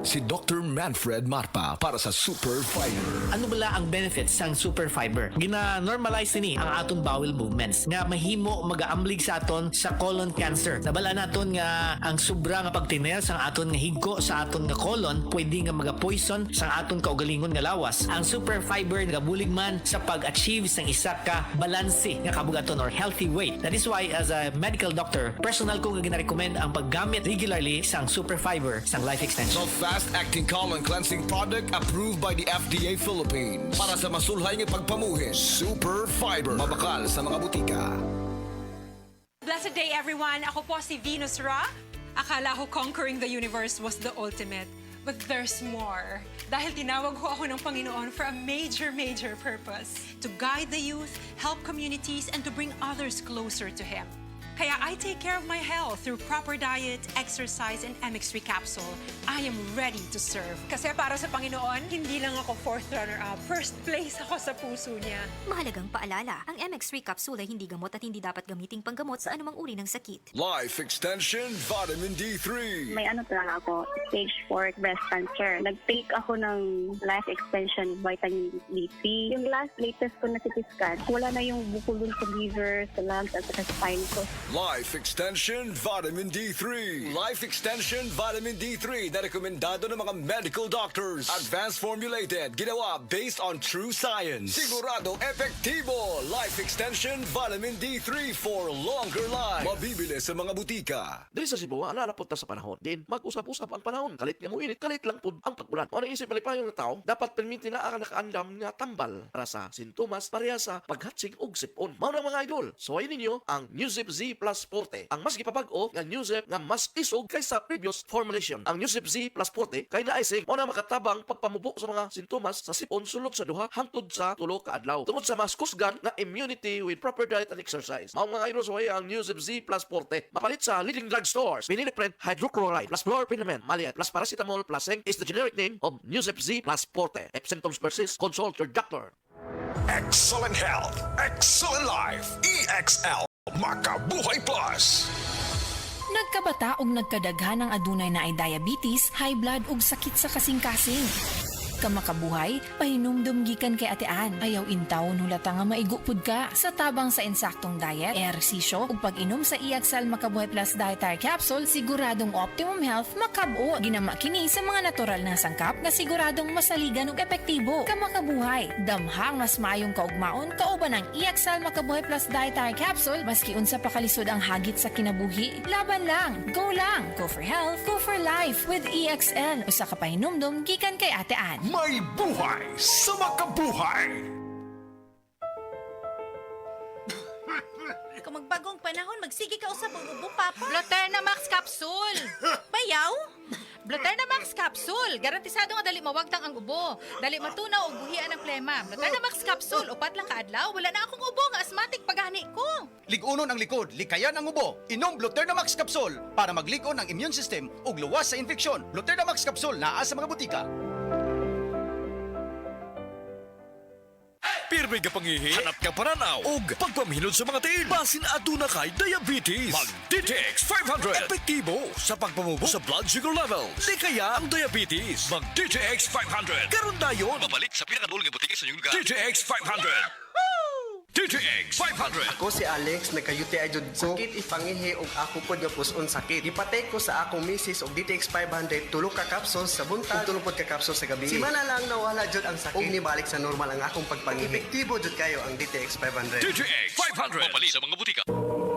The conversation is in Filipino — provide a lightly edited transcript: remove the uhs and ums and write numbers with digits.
Si Dr. Manfred Marpa para sa Super Fiber. Ano bala ang benefits sang super fiber? Gina-normalize ni ang aton bowel movements nga mahimo magaamblig sa aton sa colon cancer. Nabala naton nga ang sobra nga pagtiner sang aton nga higko sa aton nga colon pwede nga maga-poison sang aton kaugalingon nga lawas. Ang super fiber nagabulig man sa pag-achieve sang isa ka balanse nga kabugaton or healthy weight. That is why as a medical doctor, personal ko nga gina-recommend ang paggamit regularly sang super fiber sang life extension. The fast-acting colon cleansing product approved by the FDA Philippines. Para sa masulhay ng pagpamuhin, Super Fiber. Mabakal sa mga butika. Blessed day, everyone. Ako po si Venus Ra. Akala ko conquering the universe was the ultimate. But there's more. Dahil tinawag ko ako ng Panginoon for a major purpose. To guide the youth, help communities, and to bring others closer to Him. Kaya I take care of my health through proper diet, exercise, and MX3 capsule. I am ready to serve. Kasi para sa Panginoon, hindi lang ako fourth runner-up. First place ako sa puso niya. Mahalagang paalala, ang MX3 capsule ay hindi gamot at hindi dapat gamiting panggamot sa anumang uri ng sakit. Life Extension Vitamin D3. May ano talaga ako, stage 4 breast cancer. Nag-take ako ng life extension vitamin D3. Yung latest ko na CT scan, wala na yung bukol dun sa liver, sa lungs, at sa spine ko. Life Extension Vitamin D3. Life Extension Vitamin D3 na rekomendado ng mga medical doctors. Advanced formulated, ginawa based on true science. Siguradong epektibo. Life Extension Vitamin D3 for longer life. Mabibili sa mga butika. Dili sa Cebu, naanapot na sa panahon. Din, mag-usap-usap ang panahon. Kalit nga mo init, kalit lang po ang pagbulan. O isip malipayong ng tao, dapat permitin na ang nakaandam nga tambal para sa sintomas pareha sa paghatsing og sipon. Mao na mga idol, suwayin ninyo ang Newzip Z Plus Forte. Ang mas gipabag-o nga Newzip nga mas isog kaysa previous formulation. Ang Newzip Z Plus Forte kay naisig mo na makatabang pagpamubo sa mga sintomas sa sipon sulod sa duha hangtod sa tulo ka adlaw. Tungod sa mas kusgan nga immunity with proper diet and exercise. Mao mga idol suway ang Newzip Z Plus Forte. Mapalit sa leading drugstores. Miniliprint hydrochloride plus fluorphenamine maliat plus paracetamol plus zinc is the generic name of Newzip Z Plus Forte. If symptoms persist, consult your doctor. Excellent health, excellent life. EXL Makabuhay Plus. Nagkabata og nagkadaghan ng adunay na ay diabetes, high blood ug sakit sa kasing-kasing. Kamakabuhay, pahinumdum gikan kay atean. Ayaw intaw hulata nga maigupod ka sa tabang sa insaktong diet, ehersisyo ug pag-inom sa EXL Makabuhay Plus Dietary Capsule, siguradong optimum health makab-o. Ginama kini sa mga natural na sangkap na siguradong masaligan ug epektibo. Kamakabuhay, damhang mas maayong kaugmaon kauban ang EXL Makabuhay Plus Dietary Capsule maski unsa pa kalisod ang hagit sa kinabuhi. Laban lang, go for health, go for life with EXL. Usa ka pahinumdum gikan kay atean. May buhay sa makabuhay. Kung magbagong panahon, magsige ka usab og ubo, Papa. Bloterna Max Capsule. Bayaw? Bloterna Max Capsule. Garantisado nga dali mawagtang ang ubo. Dali matunaw og buhian ang plema. Bloterna Max Capsule. Upat lang kaadlaw. Wala na akong ubo nga asthmatic paghani ko. Lig-unon ang likod, likayan ang ubo. Inom Bloterna Max Capsule para maglig-on ang immune system ug luwas sa infeksyon. Bloterna Max Capsule naa sa mga butika. Pirmi ka pangihi, hanap ka pananaw, ug pagpaminod sa mga tiil. Basin aduna kay diabetes. Mag-DTX 500. Epektibo sa pagpamubo sa blood sugar level. Likaya ang diabetes. Mag-DTX 500. Karon dayon. Mabalik sa pinakadulong nga butika sa inyong lugar. DTX 500. DTX 500. Ako si Alex, nagka-UTI jud ko. Sakit ipangihi og ako pod nga puson sakit. Gipatay ko sa akong misis og DTX 500 tulo ka capsules sa buntag, tulo pod ka capsules sa gabi. Simana lang nawala jud ang sakit. Og nibalik sa normal ang akong pagpangihi. Epektibo jud kayo ang DTX 500. DTX 500. Mabalik sa mga butika.